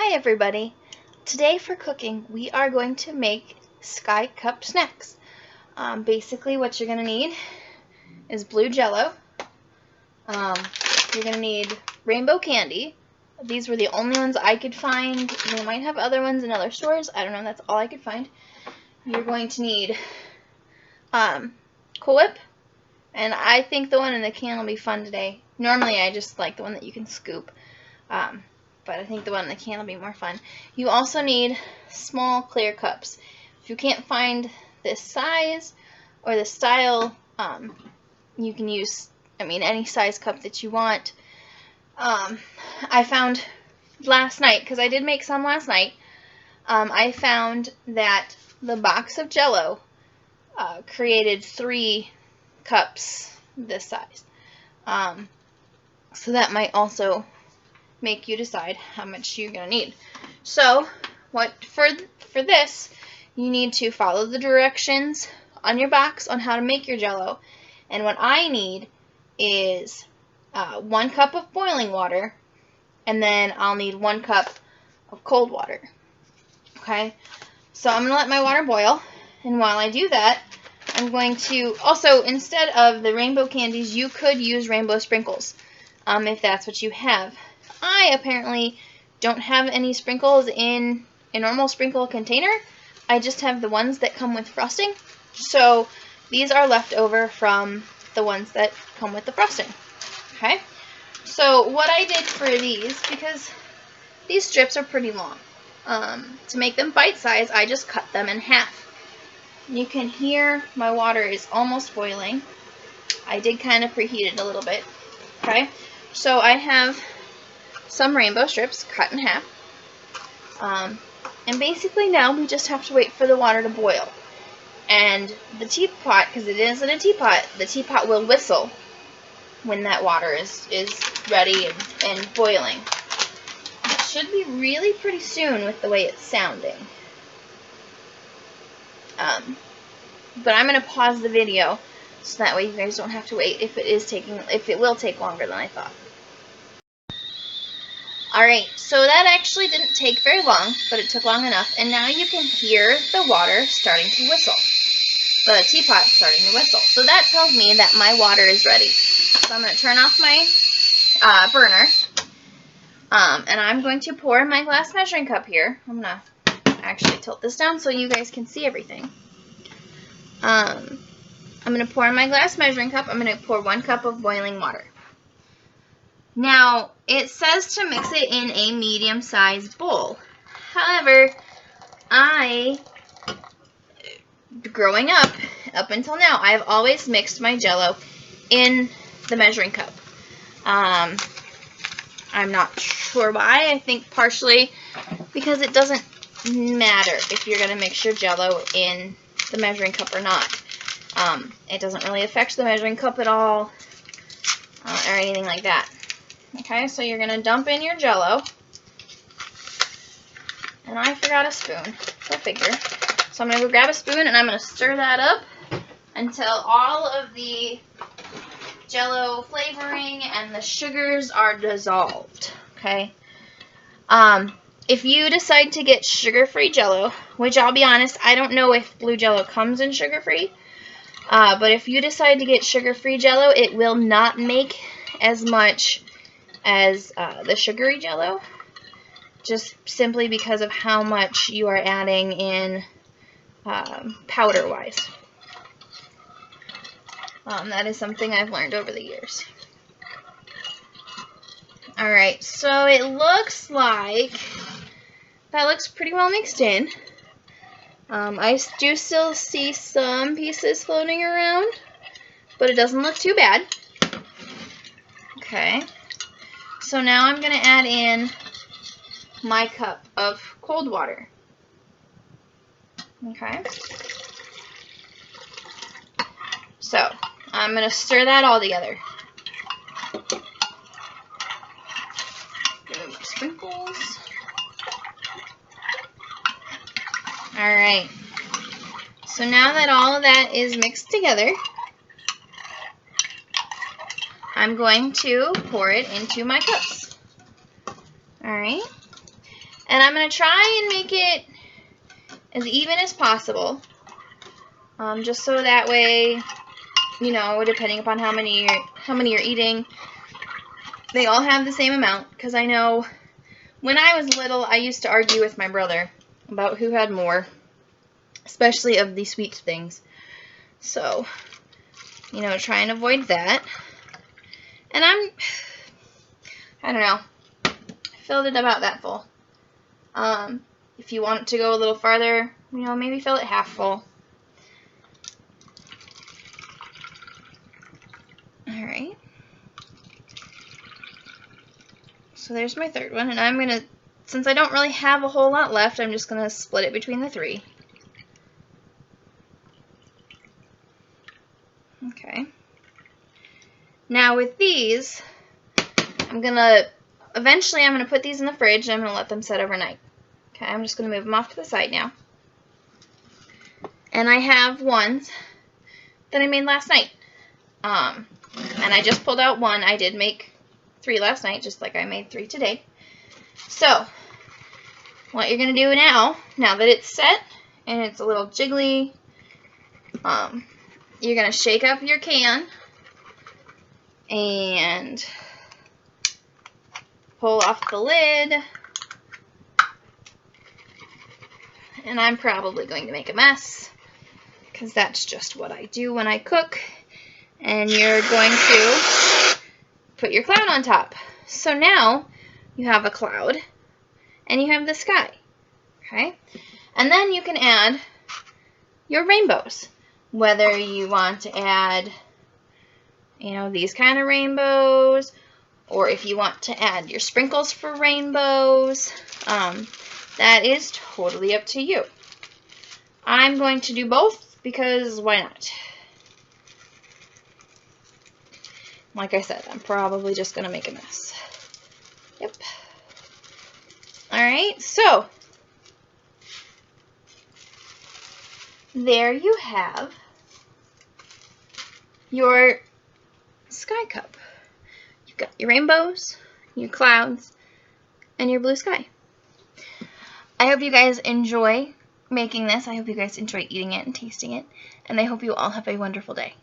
Hi everybody! Today for cooking we are going to make Sky Cup snacks. Basically what you're going to need is blue Jello. You're going to need rainbow candy. These were the only ones I could find. They might have other ones in other stores. I don't know. That's all I could find. You're going to need Cool Whip. And I think the one in the can will be fun today. Normally I just like the one that you can scoop. But I think the one in the can will be more fun. You also need small clear cups. If you can't find this size or the style, you can use, any size cup that you want. I found last night, because I did make some last night, I found that the box of Jello created 3 cups this size. So that might also make you decide how much you're going to need. So, for this, you need to follow the directions on your box on how to make your Jello. And what I need is 1 cup of boiling water, and then I'll need 1 cup of cold water. Okay? So I'm going to let my water boil, and while I do that, I'm going to, also, instead of the rainbow candies, you could use rainbow sprinkles, if that's what you have. I apparently don't have any sprinkles in a normal sprinkle container. I just have the ones that come with frosting. So these are left over from the ones that come with the frosting. Okay? So what I did for these, because these strips are pretty long, to make them bite-sized, I just cut them in half. You can hear my water is almost boiling. I did kind of preheat it a little bit. Okay? So I have some rainbow strips cut in half. And basically now we just have to wait for the water to boil. And the teapot, because it isn't a teapot, the teapot will whistle when that water is ready and boiling. It should be really pretty soon with the way it's sounding. But I'm going to pause the video so that way you guys don't have to wait if it will take longer than I thought. Alright, so that actually didn't take very long, but it took long enough, and now you can hear the water starting to whistle. The teapot starting to whistle. So that tells me that my water is ready. So I'm going to turn off my burner, and I'm going to pour in my glass measuring cup here. I'm going to actually tilt this down so you guys can see everything. I'm going to pour in my glass measuring cup. I'm going to pour 1 cup of boiling water. Now, it says to mix it in a medium-sized bowl. However, growing up until now, I've always mixed my Jello in the measuring cup. I'm not sure why. I think partially because it doesn't matter if you're going to mix your Jello in the measuring cup or not. It doesn't really affect the measuring cup at all or anything like that. Okay, so you're going to dump in your Jello. And I forgot a spoon. Go figure. So I'm going to go grab a spoon and I'm going to stir that up until all of the Jello flavoring and the sugars are dissolved. Okay? If you decide to get sugar-free Jello, which I'll be honest, I don't know if blue Jello comes in sugar-free, but if you decide to get sugar-free Jello, it will not make as much as the sugary Jello, just simply because of how much you are adding in powder-wise. That is something I've learned over the years. Alright, so it looks like that looks pretty well mixed in. I do still see some pieces floating around, but it doesn't look too bad. Okay. So now I'm going to add in my cup of cold water. Okay. So I'm going to stir that all together. Give me my sprinkles. Alright. So now that all of that is mixed together, I'm going to pour it into my cups. Alright. And I'm going to try and make it as even as possible. Just so that way, you know, depending upon how many you're eating, they all have the same amount. Because I know when I was little, I used to argue with my brother about who had more, especially of the sweet things. So, you know, try and avoid that. And I don't know, I filled it about that full. If you want it to go a little farther, you know, maybe fill it half full. Alright. So there's my third one, and I'm going to, since I don't really have a whole lot left, I'm just going to split it between the 3. Okay. Now with these, eventually I'm going to put these in the fridge and I'm going to let them set overnight. Okay, I'm just going to move them off to the side now. And I have ones that I made last night. And I just pulled out one. I did make 3 last night, just like I made 3 today. So, what you're going to do now that it's set and it's a little jiggly, you're going to shake up your can and pull off the lid. And I'm probably going to make a mess, because that's just what I do when I cook. And you're going to put your cloud on top. So now you have a cloud and you have the sky. Okay? And then you can add your rainbows. Whether you want to add, you know, these kind of rainbows, or if you want to add your sprinkles for rainbows, that is totally up to you. I'm going to do both because why not? Like I said, I'm probably just going to make a mess. Yep. Alright, so there you have your sky cup. You've got your rainbows, your clouds, and your blue sky. I hope you guys enjoy making this. I hope you guys enjoy eating it and tasting it. And I hope you all have a wonderful day.